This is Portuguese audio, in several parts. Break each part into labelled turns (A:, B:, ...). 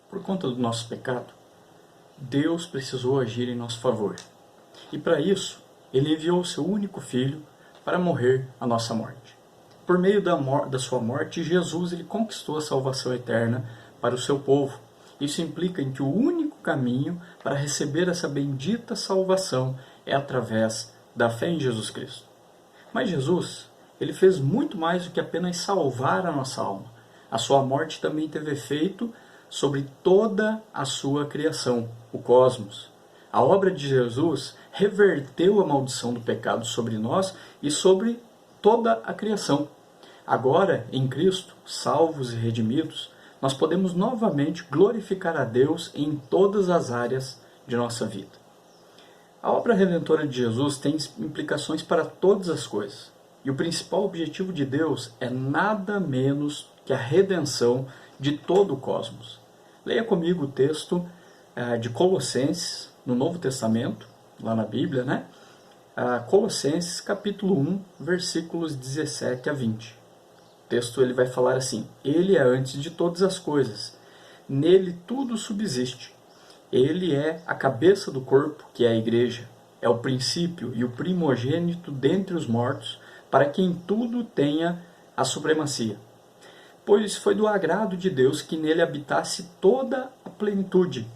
A: Por conta do nosso pecado, Deus precisou agir em nosso favor. E para isso, Ele enviou o seu único Filho para morrer a nossa morte. Por meio da sua morte, Jesus ele conquistou a salvação eterna para o seu povo. Isso implica em que o único caminho para receber essa bendita salvação é através da fé em Jesus Cristo. Mas Jesus, ele fez muito mais do que apenas salvar a nossa alma. A sua morte também teve efeito sobre toda a sua criação, o cosmos. A obra de Jesus reverteu a maldição do pecado sobre nós e sobre toda a criação. Agora, em Cristo, salvos e redimidos, nós podemos novamente glorificar a Deus em todas as áreas de nossa vida. A obra redentora de Jesus tem implicações para todas as coisas. E o principal objetivo de Deus é nada menos que a redenção de todo o cosmos. Leia comigo o texto de Colossenses, no Novo Testamento, lá na Bíblia, né? Colossenses, capítulo 1, versículos 17 a 20. O texto ele vai falar assim: Ele é antes de todas as coisas, nele tudo subsiste. Ele é a cabeça do corpo, que é a igreja. É o princípio e o primogênito dentre os mortos, para que em tudo tenha a supremacia. Pois foi do agrado de Deus que nele habitasse toda a plenitude,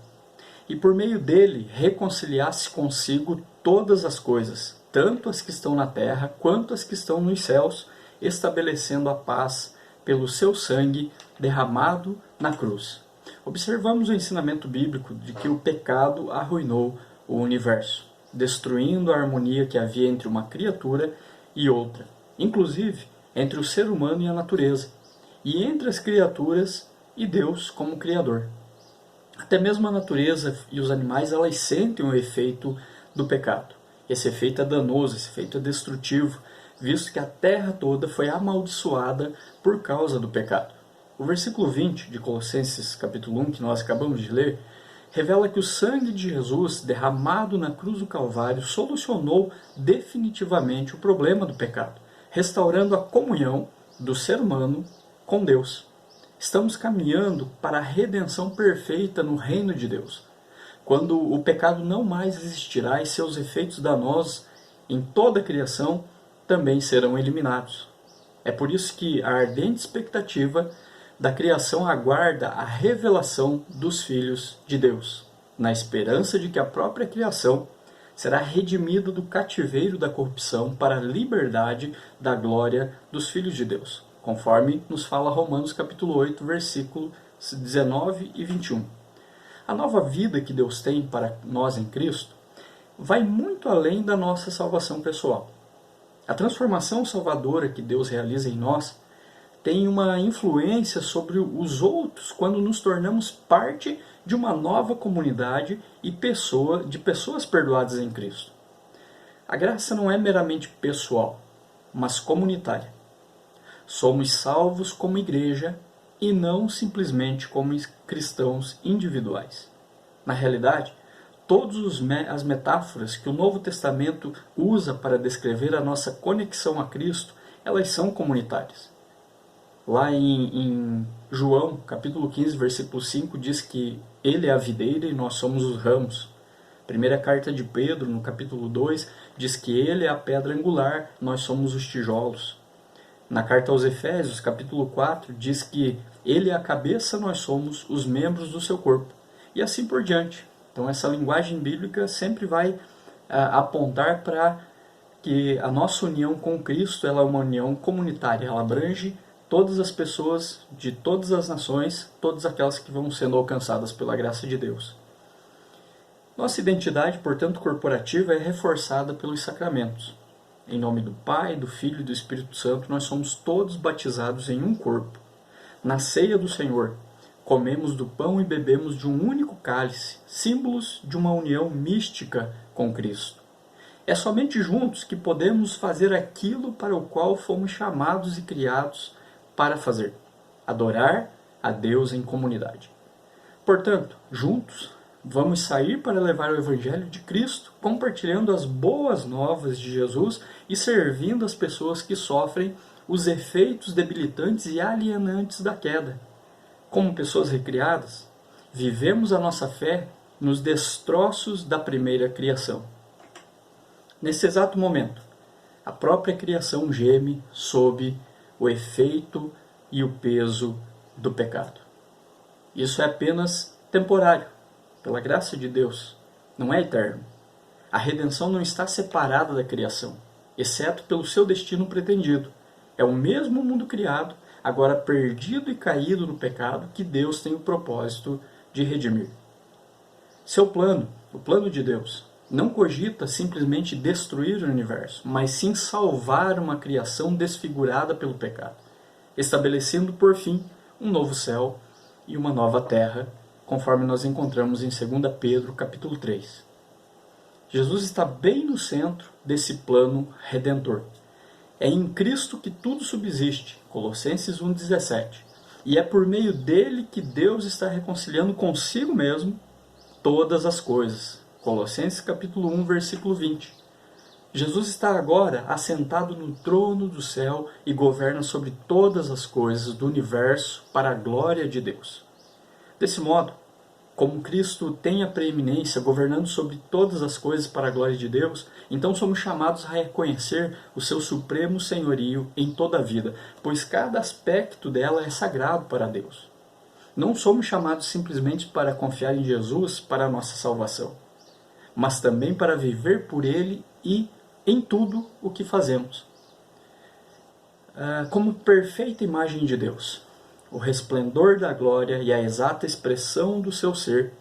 A: e por meio dele reconciliasse consigo todas as coisas, tanto as que estão na terra quanto as que estão nos céus, estabelecendo a paz pelo seu sangue derramado na cruz. Observamos o ensinamento bíblico de que o pecado arruinou o universo, destruindo a harmonia que havia entre uma criatura e outra, inclusive entre o ser humano e a natureza, e entre as criaturas e Deus como Criador. Até mesmo a natureza e os animais elas sentem o efeito do pecado. Esse efeito é danoso, esse efeito é destrutivo, visto que a terra toda foi amaldiçoada por causa do pecado. O versículo 20 de Colossenses capítulo 1, que nós acabamos de ler, revela que o sangue de Jesus derramado na cruz do Calvário solucionou definitivamente o problema do pecado, restaurando a comunhão do ser humano com Deus. Estamos caminhando para a redenção perfeita no reino de Deus, quando o pecado não mais existirá e seus efeitos danosos em toda a criação também serão eliminados. É por isso que a ardente expectativa da criação aguarda a revelação dos filhos de Deus, na esperança de que a própria criação será redimida do cativeiro da corrupção para a liberdade da glória dos filhos de Deus, conforme nos fala Romanos capítulo 8, versículos 19 e 21. A nova vida que Deus tem para nós em Cristo vai muito além da nossa salvação pessoal. A transformação salvadora que Deus realiza em nós tem uma influência sobre os outros quando nos tornamos parte de uma nova comunidade e de pessoas perdoadas em Cristo. A graça não é meramente pessoal, mas comunitária. Somos salvos como igreja e não simplesmente como cristãos individuais. Na realidade, todas as metáforas que o Novo Testamento usa para descrever a nossa conexão a Cristo, elas são comunitárias. Lá em João, capítulo 15, versículo 5, diz que Ele é a videira e nós somos os ramos. Primeira carta de Pedro, no capítulo 2, diz que Ele é a pedra angular, nós somos os tijolos. Na carta aos Efésios, capítulo 4, diz que Ele é a cabeça, nós somos os membros do seu corpo. E assim por diante. Então essa linguagem bíblica sempre vai apontar para que a nossa união com Cristo ela é uma união comunitária, ela abrange todas as pessoas de todas as nações, todas aquelas que vão sendo alcançadas pela graça de Deus. Nossa identidade, portanto, corporativa é reforçada pelos sacramentos. Em nome do Pai, do Filho e do Espírito Santo, nós somos todos batizados em um corpo. Na ceia do Senhor, comemos do pão e bebemos de um único cálice, símbolos de uma união mística com Cristo. É somente juntos que podemos fazer aquilo para o qual fomos chamados e criados para fazer: adorar a Deus em comunidade. Portanto, juntos, vamos sair para levar o Evangelho de Cristo, compartilhando as boas novas de Jesus e servindo as pessoas que sofrem os efeitos debilitantes e alienantes da queda. Como pessoas recriadas, vivemos a nossa fé nos destroços da primeira criação. Nesse exato momento, a própria criação geme sob o efeito e o peso do pecado. Isso é apenas temporário, pela graça de Deus, não é eterno. A redenção não está separada da criação, exceto pelo seu destino pretendido. É o mesmo mundo criado, agora perdido e caído no pecado, que Deus tem o propósito de redimir. Seu plano, o plano de Deus, não cogita simplesmente destruir o universo, mas sim salvar uma criação desfigurada pelo pecado, estabelecendo por fim um novo céu e uma nova terra, conforme nós encontramos em 2 Pedro capítulo 3. Jesus está bem no centro desse plano redentor. É em Cristo que tudo subsiste, Colossenses 1,17. E é por meio dele que Deus está reconciliando consigo mesmo todas as coisas, Colossenses capítulo 1, versículo 20. Jesus está agora assentado no trono do céu e governa sobre todas as coisas do universo para a glória de Deus. Desse modo, como Cristo tem a preeminência governando sobre todas as coisas para a glória de Deus, então somos chamados a reconhecer o seu supremo senhorio em toda a vida, pois cada aspecto dela é sagrado para Deus. Não somos chamados simplesmente para confiar em Jesus para a nossa salvação, mas também para viver por Ele e em tudo o que fazemos. Como perfeita imagem de Deus, o resplendor da glória e a exata expressão do seu ser,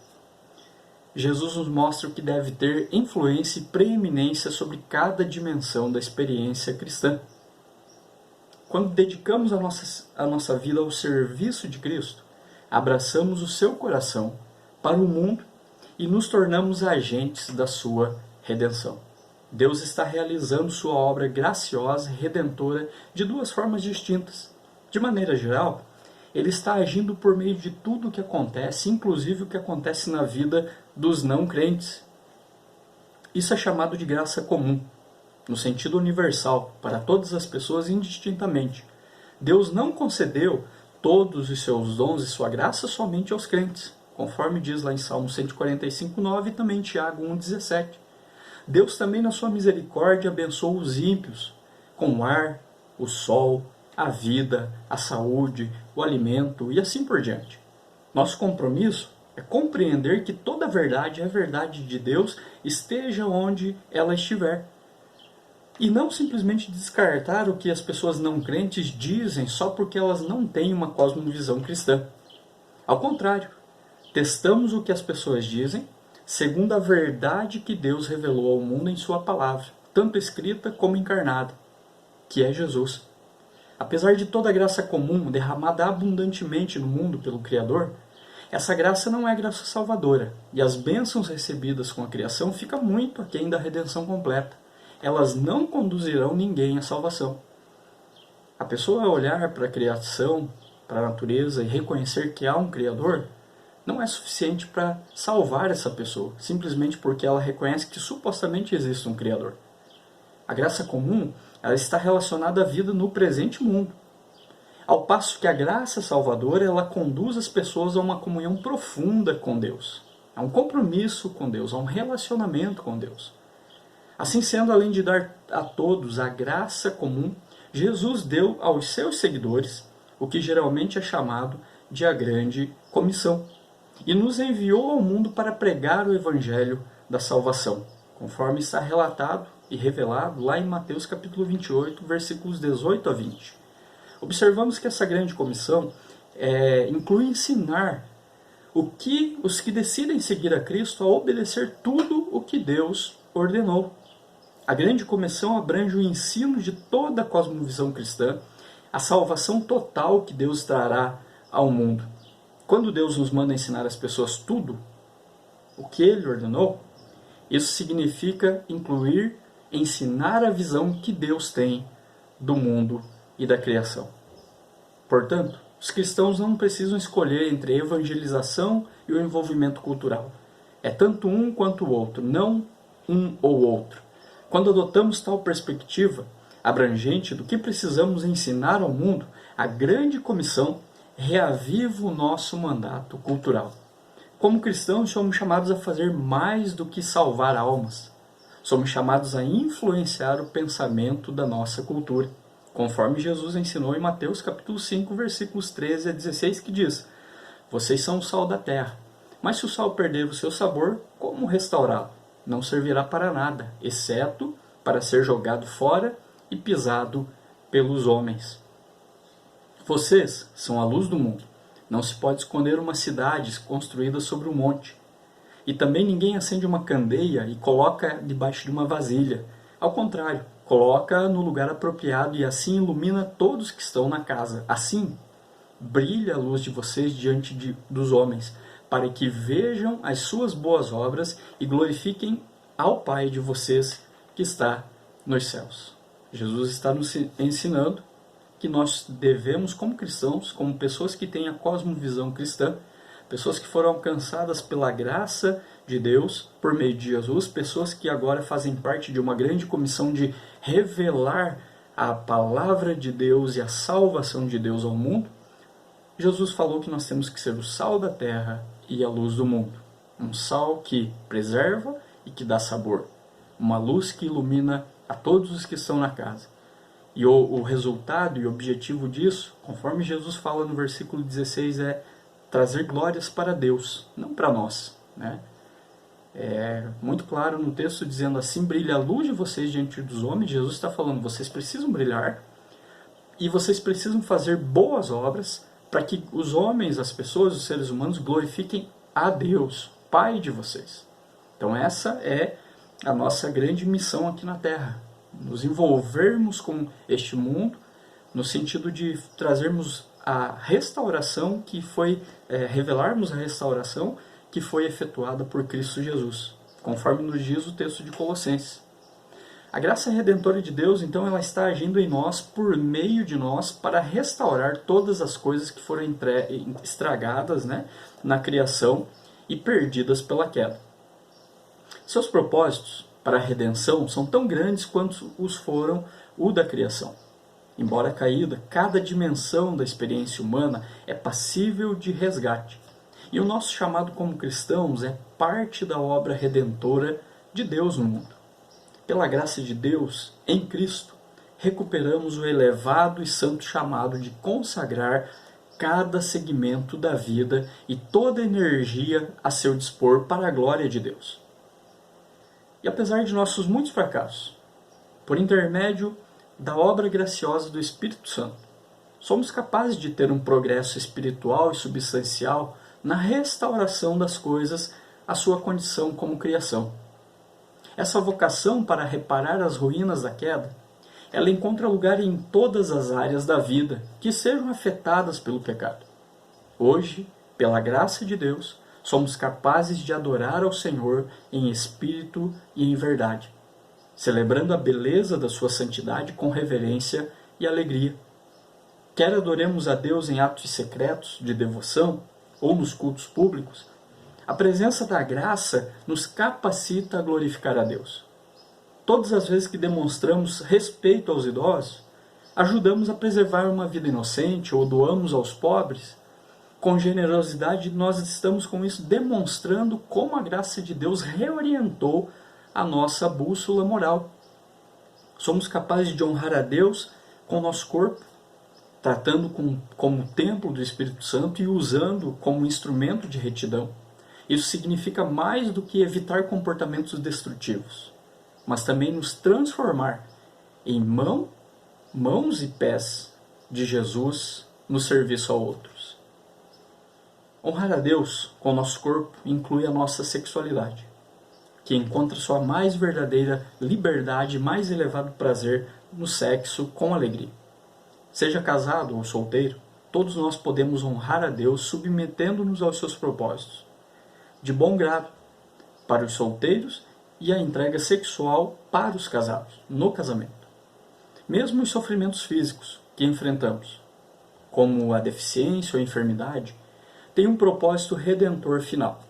A: Jesus nos mostra o que deve ter influência e preeminência sobre cada dimensão da experiência cristã. Quando dedicamos a nossa vida ao serviço de Cristo, abraçamos o seu coração para o mundo e nos tornamos agentes da sua redenção. Deus está realizando sua obra graciosa e redentora de duas formas distintas. De maneira geral, Ele está agindo por meio de tudo o que acontece, inclusive o que acontece na vida dos não crentes. Isso é chamado de graça comum, no sentido universal, para todas as pessoas indistintamente. Deus não concedeu todos os seus dons e sua graça somente aos crentes, conforme diz lá em Salmo 145:9 e também em Tiago 1,17. Deus também, na sua misericórdia, abençoa os ímpios com o ar, o sol, a vida, a saúde, o alimento e assim por diante. Nosso compromisso é compreender que toda a verdade é a verdade de Deus, esteja onde ela estiver. E não simplesmente descartar o que as pessoas não crentes dizem só porque elas não têm uma cosmovisão cristã. Ao contrário, testamos o que as pessoas dizem segundo a verdade que Deus revelou ao mundo em sua palavra, tanto escrita como encarnada, que é Jesus. Apesar de toda a graça comum derramada abundantemente no mundo pelo Criador, essa graça não é graça salvadora, e as bênçãos recebidas com a criação ficam muito aquém da redenção completa. Elas não conduzirão ninguém à salvação. A pessoa olhar para a criação, para a natureza e reconhecer que há um Criador, não é suficiente para salvar essa pessoa, simplesmente porque ela reconhece que supostamente existe um Criador. A graça comum, ela está relacionada à vida no presente mundo, ao passo que a graça salvadora, ela conduz as pessoas a uma comunhão profunda com Deus, a um compromisso com Deus, a um relacionamento com Deus. Assim sendo, além de dar a todos a graça comum, Jesus deu aos seus seguidores o que geralmente é chamado de a grande comissão, e nos enviou ao mundo para pregar o evangelho da salvação, conforme está relatado e revelado lá em Mateus capítulo 28, versículos 18 a 20. Observamos que essa grande comissão inclui ensinar os que decidem seguir a Cristo a obedecer tudo o que Deus ordenou. A grande comissão abrange o ensino de toda a cosmovisão cristã, a salvação total que Deus trará ao mundo. Quando Deus nos manda ensinar as pessoas tudo o que Ele ordenou, isso significa incluir, ensinar a visão que Deus tem do mundo e da criação. Portanto, os cristãos não precisam escolher entre a evangelização e o envolvimento cultural. É tanto um quanto o outro, não um ou outro. Quando adotamos tal perspectiva abrangente do que precisamos ensinar ao mundo, a grande comissão reaviva o nosso mandato cultural. Como cristãos, somos chamados a fazer mais do que salvar almas. Somos chamados a influenciar o pensamento da nossa cultura, conforme Jesus ensinou em Mateus capítulo 5, versículos 13 a 16, que diz: vocês são o sal da terra, mas se o sal perder o seu sabor, como restaurá-lo? Não servirá para nada, exceto para ser jogado fora e pisado pelos homens. Vocês são a luz do mundo. Não se pode esconder uma cidade construída sobre um monte. E também ninguém acende uma candeia e coloca debaixo de uma vasilha. Ao contrário, coloca no lugar apropriado e assim ilumina todos que estão na casa. Assim, brilha a luz de vocês diante dos homens, para que vejam as suas boas obras e glorifiquem ao Pai de vocês que está nos céus. Jesus está nos ensinando que nós devemos, como cristãos, como pessoas que têm a cosmovisão cristã, pessoas que foram alcançadas pela graça de Deus por meio de Jesus, pessoas que agora fazem parte de uma grande comissão de revelar a palavra de Deus e a salvação de Deus ao mundo. Jesus falou que nós temos que ser o sal da terra e a luz do mundo. Um sal que preserva e que dá sabor. Uma luz que ilumina a todos os que estão na casa. E o resultado e objetivo disso, conforme Jesus fala no versículo 16, é trazer glórias para Deus, não para nós, né? É muito claro no texto dizendo assim: brilha a luz de vocês diante dos homens. Jesus está falando, vocês precisam brilhar e vocês precisam fazer boas obras para que os homens, as pessoas, os seres humanos glorifiquem a Deus, Pai de vocês. Então essa é a nossa grande missão aqui na Terra. Nos envolvermos com este mundo, no sentido de trazermos a restauração que foi, revelarmos a restauração que foi efetuada por Cristo Jesus, conforme nos diz o texto de Colossenses. A graça redentora de Deus, então, ela está agindo em nós, por meio de nós, para restaurar todas as coisas que foram estragadas, né, na criação e perdidas pela queda. Seus propósitos para a redenção são tão grandes quanto os foram o da criação. Embora caída, cada dimensão da experiência humana é passível de resgate. E o nosso chamado como cristãos é parte da obra redentora de Deus no mundo. Pela graça de Deus, em Cristo, recuperamos o elevado e santo chamado de consagrar cada segmento da vida e toda a energia a seu dispor para a glória de Deus. E apesar de nossos muitos fracassos, por intermédio da obra graciosa do Espírito Santo, somos capazes de ter um progresso espiritual e substancial na restauração das coisas à sua condição como criação. Essa vocação para reparar as ruínas da queda, ela encontra lugar em todas as áreas da vida que sejam afetadas pelo pecado. Hoje, pela graça de Deus, somos capazes de adorar ao Senhor em espírito e em verdade, celebrando a beleza da sua santidade com reverência e alegria. Quer adoremos a Deus em atos secretos de devoção ou nos cultos públicos, a presença da graça nos capacita a glorificar a Deus. Todas as vezes que demonstramos respeito aos idosos, ajudamos a preservar uma vida inocente ou doamos aos pobres, com generosidade nós estamos com isso demonstrando como a graça de Deus reorientou a nossa bússola moral. Somos capazes de honrar a Deus com o nosso corpo, tratando como templo do Espírito Santo e usando como instrumento de retidão. Isso significa mais do que evitar comportamentos destrutivos, mas também nos transformar em mãos e pés de Jesus no serviço a outros. Honrar a Deus com o nosso corpo inclui a nossa sexualidade, que encontra sua mais verdadeira liberdade e mais elevado prazer no sexo com alegria. Seja casado ou solteiro, todos nós podemos honrar a Deus submetendo-nos aos seus propósitos, de bom grado, para os solteiros e a entrega sexual para os casados, no casamento. Mesmo os sofrimentos físicos que enfrentamos, como a deficiência ou a enfermidade, tem um propósito redentor final,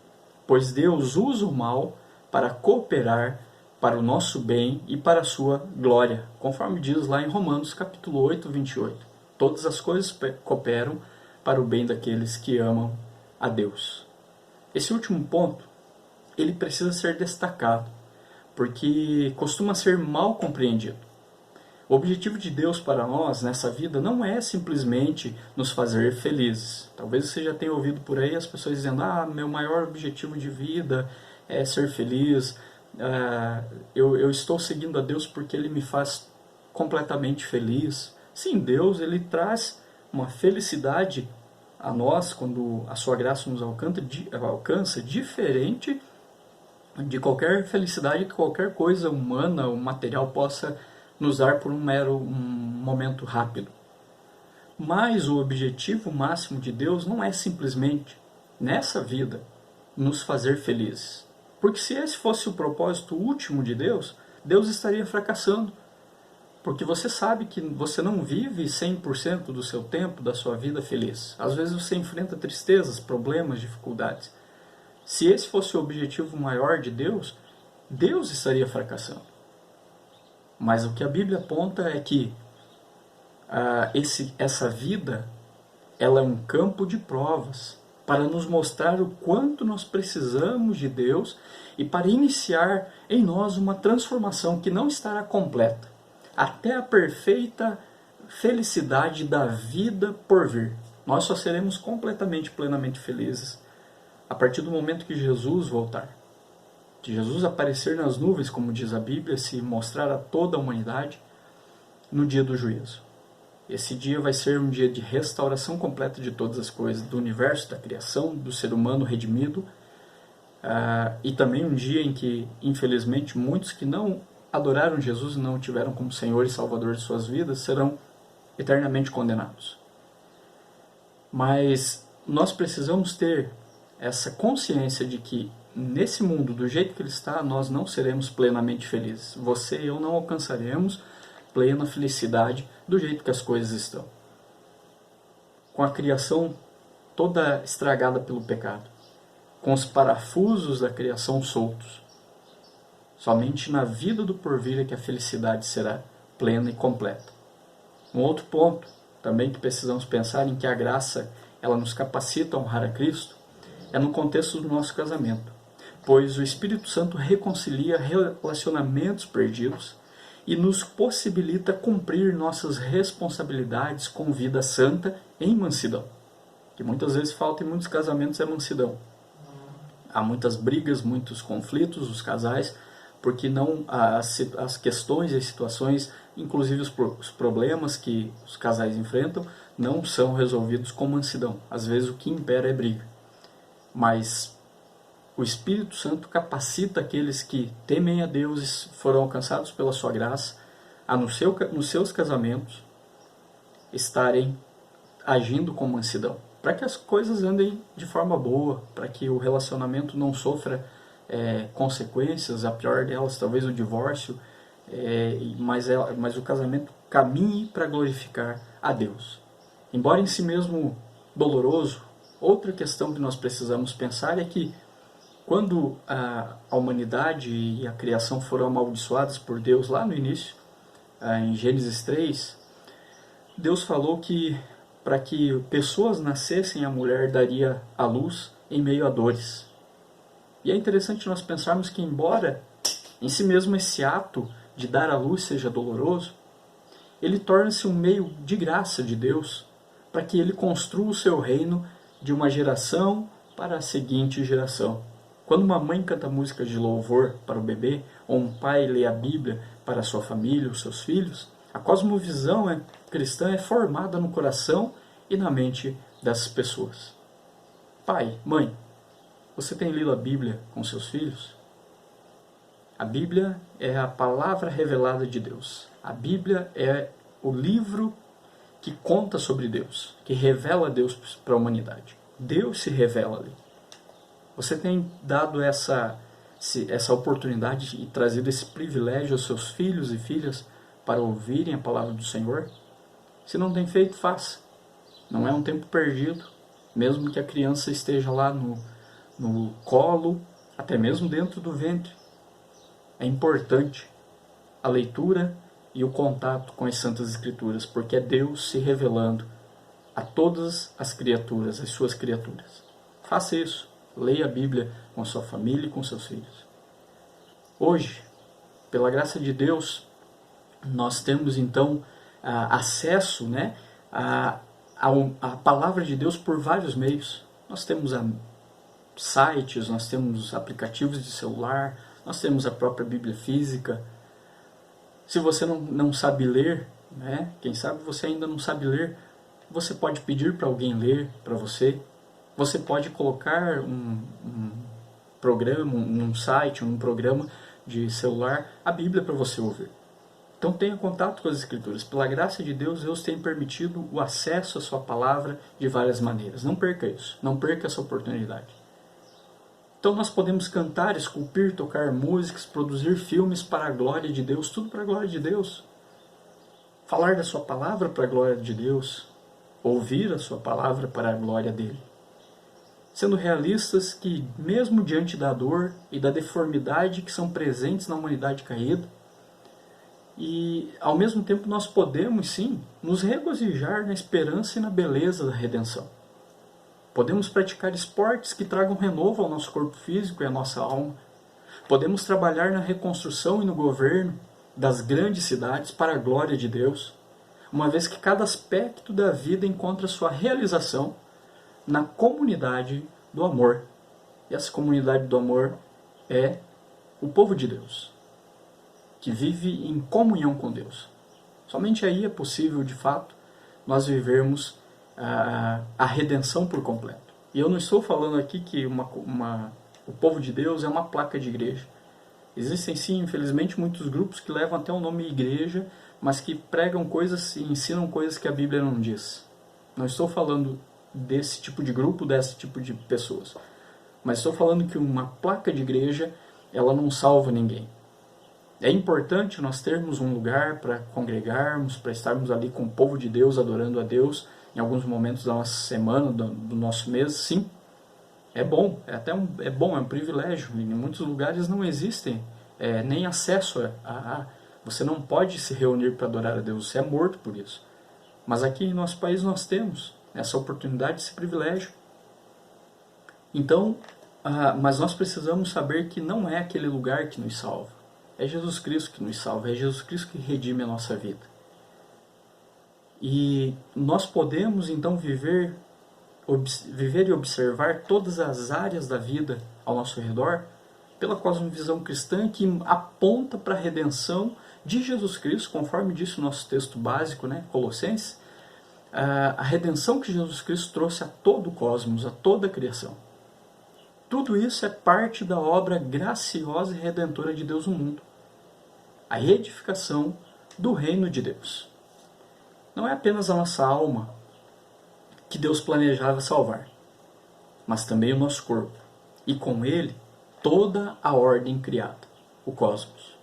A: pois Deus usa o mal para cooperar para o nosso bem e para a sua glória, conforme diz lá em Romanos capítulo 8, 28. Todas as coisas cooperam para o bem daqueles que amam a Deus. Esse último ponto, ele precisa ser destacado, porque costuma ser mal compreendido. O objetivo de Deus para nós nessa vida não é simplesmente nos fazer felizes. Talvez você já tenha ouvido por aí as pessoas dizendo: meu maior objetivo de vida é ser feliz, eu estou seguindo a Deus porque Ele me faz completamente feliz. Sim, Deus, Ele traz uma felicidade a nós quando a sua graça nos alcança diferente de qualquer felicidade que qualquer coisa humana ou material possa nos dar por um momento rápido. Mas o objetivo máximo de Deus não é simplesmente, nessa vida, nos fazer felizes. Porque se esse fosse o propósito último de Deus, Deus estaria fracassando. Porque você sabe que você não vive 100% do seu tempo, da sua vida feliz. Às vezes você enfrenta tristezas, problemas, dificuldades. Se esse fosse o objetivo maior de Deus, Deus estaria fracassando. Mas o que a Bíblia aponta é que essa vida, ela é um campo de provas para nos mostrar o quanto nós precisamos de Deus e para iniciar em nós uma transformação que não estará completa até a perfeita felicidade da vida por vir. Nós só seremos completamente, plenamente felizes a partir do momento que Jesus voltar. Que Jesus aparecer nas nuvens, como diz a Bíblia, se mostrar a toda a humanidade no dia do juízo. Esse dia vai ser um dia de restauração completa de todas as coisas, do universo, da criação, do ser humano redimido, e também um dia em que, infelizmente, muitos que não adoraram Jesus e não o tiveram como Senhor e Salvador de suas vidas serão eternamente condenados. Mas nós precisamos ter essa consciência de que nesse mundo, do jeito que ele está, nós não seremos plenamente felizes. Você e eu não alcançaremos plena felicidade do jeito que as coisas estão. Com a criação toda estragada pelo pecado, com os parafusos da criação soltos, somente na vida do porvir é que a felicidade será plena e completa. Um outro ponto também que precisamos pensar em que a graça ela nos capacita a honrar a Cristo é no contexto do nosso casamento, pois o Espírito Santo reconcilia relacionamentos perdidos e nos possibilita cumprir nossas responsabilidades com vida santa em mansidão. Que muitas vezes falta em muitos casamentos é mansidão. Há muitas brigas, muitos conflitos dos casais, porque não as questões e as situações, inclusive os problemas que os casais enfrentam, não são resolvidos com mansidão. Às vezes o que impera é briga. Mas o Espírito Santo capacita aqueles que temem a Deus e foram alcançados pela sua graça a nos seus casamentos estarem agindo com mansidão, para que as coisas andem de forma boa, para que o relacionamento não sofra consequências, a pior delas talvez o divórcio, mas o casamento caminhe para glorificar a Deus. Embora em si mesmo doloroso, outra questão que nós precisamos pensar é que quando a humanidade e a criação foram amaldiçoadas por Deus lá no início, em Gênesis 3, Deus falou que para que pessoas nascessem, a mulher daria à luz em meio a dores. E é interessante nós pensarmos que, embora em si mesmo esse ato de dar à luz seja doloroso, ele torna-se um meio de graça de Deus para que ele construa o seu reino de uma geração para a seguinte geração. Quando uma mãe canta música de louvor para o bebê, ou um pai lê a Bíblia para a sua família, os seus filhos, a cosmovisão cristã é formada no coração e na mente dessas pessoas. Pai, mãe, você tem lido a Bíblia com seus filhos? A Bíblia é a palavra revelada de Deus. A Bíblia é o livro que conta sobre Deus, que revela Deus para a humanidade. Deus se revela ali. Você tem dado essa oportunidade e trazido esse privilégio aos seus filhos e filhas para ouvirem a palavra do Senhor? Se não tem feito, faça. Não é um tempo perdido, mesmo que a criança esteja lá no colo, até mesmo dentro do ventre. É importante a leitura e o contato com as Santas Escrituras, porque é Deus se revelando a todas as criaturas, as suas criaturas. Faça isso. Leia a Bíblia com a sua família e com seus filhos. Hoje, pela graça de Deus, nós temos então acesso, né, à palavra de Deus por vários meios. Nós temos sites, nós temos aplicativos de celular, nós temos a própria Bíblia física. Se você não sabe ler, né, quem sabe você ainda não sabe ler, você pode pedir para alguém ler para você. Você pode colocar um programa, um site, um programa de celular, a Bíblia para você ouvir. Então tenha contato com as Escrituras. Pela graça de Deus, Deus tem permitido o acesso à sua palavra de várias maneiras. Não perca isso, não perca essa oportunidade. Então nós podemos cantar, esculpir, tocar músicas, produzir filmes para a glória de Deus, tudo para a glória de Deus. Falar da sua palavra para a glória de Deus, ouvir a sua palavra para a glória dele. Sendo realistas que, mesmo diante da dor e da deformidade que são presentes na humanidade caída, e ao mesmo tempo nós podemos sim nos regozijar na esperança e na beleza da redenção. Podemos praticar esportes que tragam renovo ao nosso corpo físico e à nossa alma. Podemos trabalhar na reconstrução e no governo das grandes cidades para a glória de Deus, uma vez que cada aspecto da vida encontra sua realização na comunidade do amor. E essa comunidade do amor é o povo de Deus, que vive em comunhão com Deus. Somente aí é possível, de fato, nós vivermos a redenção por completo. E eu não estou falando aqui que o povo de Deus é uma placa de igreja. Existem sim, infelizmente, muitos grupos que levam até o nome igreja, mas que pregam coisas e ensinam coisas que a Bíblia não diz. Não estou falando desse tipo de grupo, desse tipo de pessoas. Mas estou falando que uma placa de igreja, ela não salva ninguém. É importante nós termos um lugar para congregarmos, para estarmos ali com o povo de Deus, adorando a Deus, em alguns momentos da nossa semana, do nosso mês, sim. É bom, é um privilégio. Em muitos lugares não existem nem acesso você não pode se reunir para adorar a Deus, você é morto por isso. Mas aqui em nosso país nós temos essa oportunidade, esse privilégio. Então, mas nós precisamos saber que não é aquele lugar que nos salva. É Jesus Cristo que nos salva, é Jesus Cristo que redime a nossa vida. E nós podemos então viver e observar todas as áreas da vida ao nosso redor pela cosmovisão cristã que aponta para a redenção de Jesus Cristo, conforme disse o nosso texto básico, né, Colossenses, a redenção que Jesus Cristo trouxe a todo o cosmos, a toda a criação. Tudo isso é parte da obra graciosa e redentora de Deus no mundo. A edificação do reino de Deus. Não é apenas a nossa alma que Deus planejava salvar, mas também o nosso corpo, e com ele toda a ordem criada, o cosmos.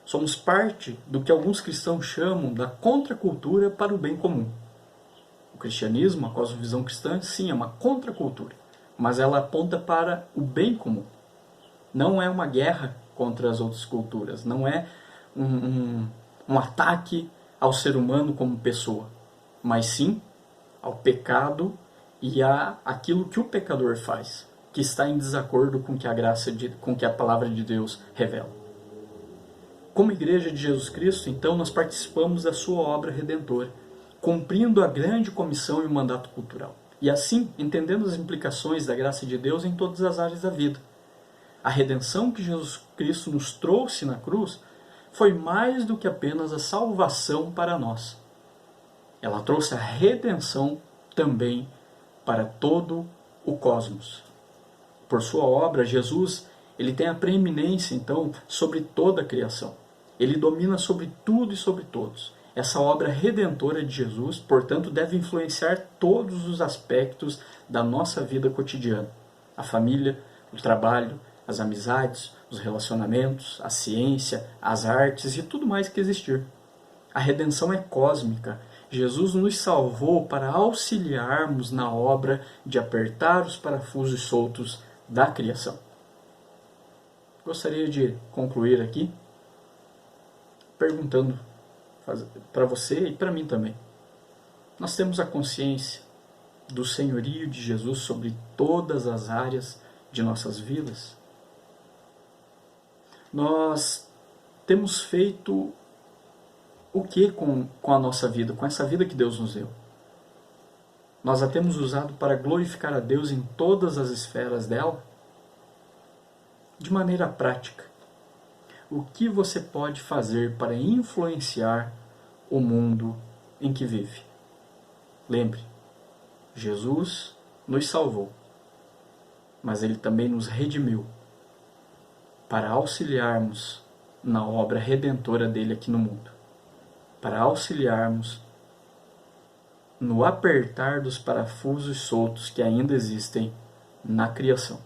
A: Somos parte do que alguns cristãos chamam da contracultura para o bem comum. O cristianismo, a cosmovisão cristã, sim, é uma contracultura, mas ela aponta para o bem comum. Não é uma guerra contra as outras culturas, não é um ataque ao ser humano como pessoa, mas sim ao pecado e aquilo que o pecador faz, que está em desacordo com que a palavra de Deus revela. Como igreja de Jesus Cristo, então, nós participamos da sua obra redentora, cumprindo a grande comissão e o mandato cultural. E assim, entendendo as implicações da graça de Deus em todas as áreas da vida. A redenção que Jesus Cristo nos trouxe na cruz foi mais do que apenas a salvação para nós. Ela trouxe a redenção também para todo o cosmos. Por sua obra, Jesus, ele tem a preeminência, então, sobre toda a criação. Ele domina sobre tudo e sobre todos. Essa obra redentora de Jesus, portanto, deve influenciar todos os aspectos da nossa vida cotidiana. A família, o trabalho, as amizades, os relacionamentos, a ciência, as artes e tudo mais que existir. A redenção é cósmica. Jesus nos salvou para auxiliarmos na obra de apertar os parafusos soltos da criação. Gostaria de concluir aqui perguntando para você e para mim também. Nós temos a consciência do senhorio de Jesus sobre todas as áreas de nossas vidas, nós temos feito o que com a nossa vida, com essa vida que Deus nos deu? Nós a temos usado para glorificar a Deus em todas as esferas dela? De maneira prática, o que você pode fazer para influenciar o mundo em que vive? Lembre, Jesus nos salvou, mas Ele também nos redimiu para auxiliarmos na obra redentora dele aqui no mundo, para auxiliarmos no apertar dos parafusos soltos que ainda existem na criação.